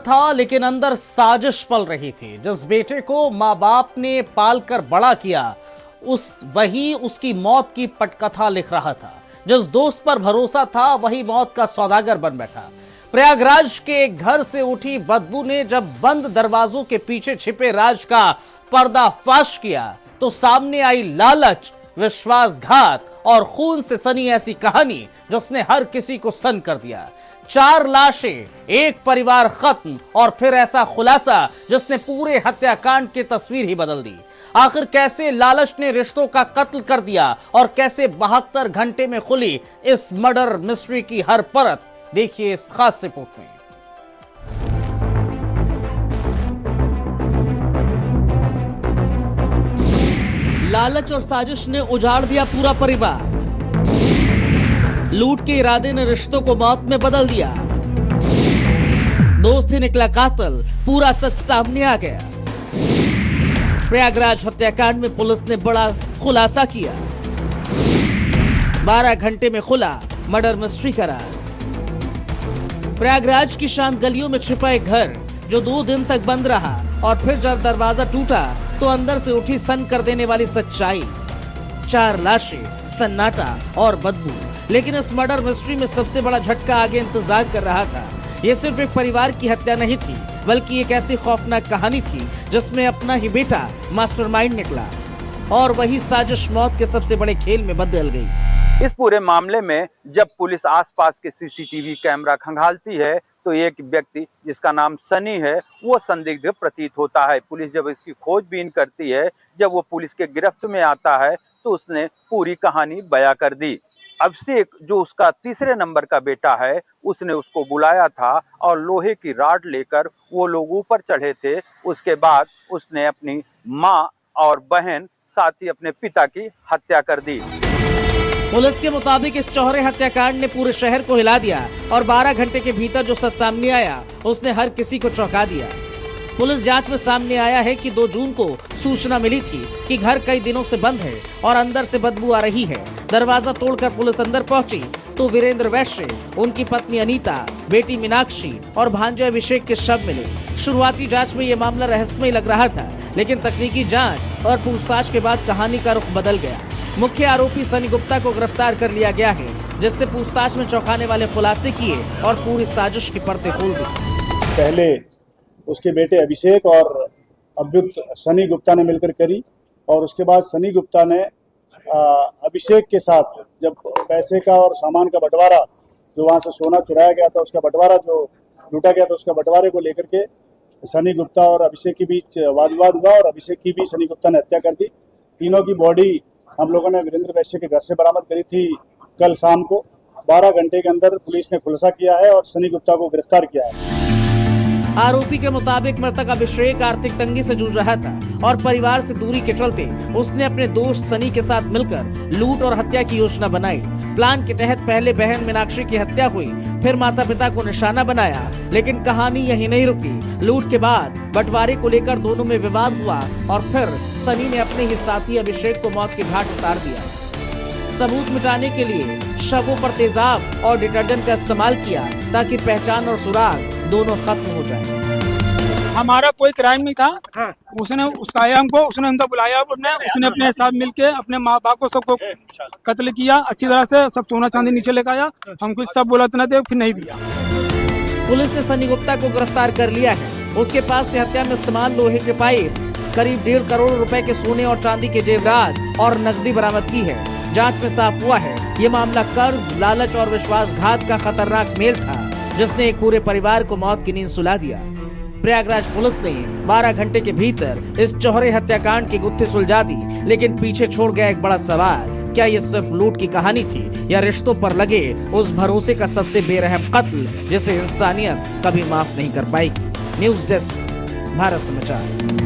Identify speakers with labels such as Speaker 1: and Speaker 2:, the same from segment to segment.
Speaker 1: था, लेकिन अंदर साजिश पल रही थी। जिस बेटे को माँ बाप ने पालकर बड़ा किया, वही उसकी मौत की पटकथा लिख रहा था। जिस दोस्त पर भरोसा था, वही मौत का सौदागर बन बैठा। प्रयागराज के एक घर से उठी बदबू ने जब बंद दरवाजों के पीछे छिपे राज का पर्दाफाश किया, तो सामने आई लालच, विश्वासघात और खून से सनी ऐसी कहानी जिसने हर किसी को सन कर दिया। 4 लाशें, एक परिवार खत्म और फिर ऐसा खुलासा जिसने पूरे हत्याकांड की तस्वीर ही बदल दी। आखिर कैसे लालच ने रिश्तों का कत्ल कर दिया और कैसे 72 घंटे में खुली इस मर्डर मिस्ट्री की हर परत, देखिए इस खास रिपोर्ट में। लालच और साजिश ने उजाड़ दिया पूरा परिवार। लूट के इरादे ने रिश्तों को मौत में बदल दिया। दोस्त ही निकला कातिल, पूरा सच सामने आ गया। प्रयागराज हत्याकांड में पुलिस ने बड़ा खुलासा किया। 12 घंटे में खुला मर्डर मिस्ट्री का राज। प्रयागराज की शांत गलियों में छिपा एक घर जो 2 दिन तक बंद रहा और फिर जब दरवाजा टूटा तो अंदर से उठी सन कर देने वाली सच्चाई। 4 लाशें, सन्नाटा और बदबू। लेकिन इस मर्डर मिस्ट्री में सबसे बड़ा झटका आगे इंतजार कर रहा था। यह सिर्फ एक परिवार की हत्या नहीं थी, बल्कि एक ऐसी खौफनाक कहानी थी जिसमें अपना ही बेटा मास्टरमाइंड निकला और वही साजिश मौत के सबसे बड़े खेल में बदल गई।
Speaker 2: इस पूरे मामले में जब पुलिस आसपास के सीसीटीवी कैमरा खंगालती है तो एक व्यक्ति जिसका नाम सनी है वो संदिग्ध प्रतीत होता है। पुलिस जब इसकी खोजबीन करती है, जब वो पुलिस के गिरफ्त में आता है तो उसने पूरी कहानी बयां कर दी। अभिषेक जो उसका तीसरे नंबर का बेटा है, उसने उसको बुलाया था और लोहे की राड लेकर वो लोग ऊपर चढ़े थे। उसके बाद उसने अपनी माँ और बहन साथ ही अपने पिता की हत्या कर दी।
Speaker 1: पुलिस के मुताबिक इस चौहरे हत्याकांड ने पूरे शहर को हिला दिया और 12 घंटे के भीतर जो सच सामने आया उसने हर किसी को चौंका दिया। पुलिस जांच में सामने आया है कि 2 जून को सूचना मिली थी कि घर कई दिनों से बंद है और अंदर से बदबू आ रही है। दरवाजा तोड़कर पुलिस अंदर पहुंची तो वीरेंद्र वैश्य, उनकी पत्नी अनीता, बेटी मीनाक्षी और भांजे अभिषेक के शव मिले। शुरुआती जांच में यह मामला रहस्यमय लग रहा था, लेकिन तकनीकी जांच और पूछताछ के बाद कहानी का रुख बदल गया। मुख्य आरोपी सनी गुप्ता को गिरफ्तार कर लिया गया है, जिससे पूछताछ में चौंकाने वाले खुलासे किए और पूरी साजिश की परतें खोल दी।
Speaker 3: पहले उसके बेटे अभिषेक और अभियुक्त सनी गुप्ता ने मिलकर करी और उसके बाद सनी गुप्ता ने अभिषेक के साथ जब पैसे का और सामान का बंटवारा, जो वहाँ से सोना चुराया गया था, उसका बंटवारा जो लूटा गया था, उसका बंटवारे को लेकर के सनी गुप्ता और अभिषेक के बीच वाद विवाद हुआ और अभिषेक की भी सनी गुप्ता ने हत्या कर दी। तीनों की बॉडी हम लोगों ने वीरेंद्र वैश्य के घर से बरामद करी थी कल शाम को। 12 घंटे के अंदर पुलिस ने खुलासा किया है और सनी गुप्ता को गिरफ्तार किया है।
Speaker 1: आरोपी के मुताबिक मृतक अभिषेक आर्थिक तंगी से जूझ रहा था और परिवार से दूरी के चलते उसने अपने दोस्त सनी के साथ मिलकर लूट और हत्या की योजना बनाई। प्लान के तहत पहले बहन मीनाक्षी की हत्या हुई, फिर माता पिता को निशाना बनाया। लेकिन कहानी यही नहीं रुकी। लूट के बाद बंटवारे को लेकर दोनों में विवाद हुआ और फिर सनी ने अपने ही साथी अभिषेक को मौत के घाट उतार दिया। सबूत मिटाने के लिए शवों पर तेजाब और डिटर्जेंट का इस्तेमाल किया ताकि पहचान और सुराग दोनों खत्म हो जाए।
Speaker 4: हमारा कोई क्राइम नहीं था। हाँ। उसने उसकाया हमको, उसने हमको बुलाया, उसने अपने साथ मिलके अपने माँ बाप को सबको कत्ल किया अच्छी तरह से। सब सोना चांदी नीचे लेकर आया, हमको सब बोला इतना दे, फिर नहीं दिया।
Speaker 1: पुलिस ने सनी गुप्ता को गिरफ्तार कर लिया है। उसके पास से हत्या में इस्तेमाल लोहे के पाइप, करीब 1.5 करोड़ रुपए के सोने और चांदी के जेवरात और नकदी बरामद की है। जांच में साफ हुआ है ये मामला कर्ज, लालच और विश्वासघात का खतरनाक मेल था, जिसने एक पूरे परिवार को मौत की नींद सुला दिया। प्रयागराज पुलिस ने 12 घंटे के भीतर इस चौहरे हत्याकांड की गुत्थी सुलझा दी, लेकिन पीछे छोड़ गया एक बड़ा सवाल। क्या ये सिर्फ लूट की कहानी थी या रिश्तों पर लगे उस भरोसे का सबसे बेरहम कत्ल जिसे इंसानियत कभी माफ नहीं कर पाएगी। न्यूज़ डेस्क, भारत समाचार।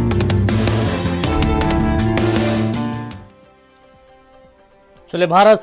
Speaker 1: चले भारत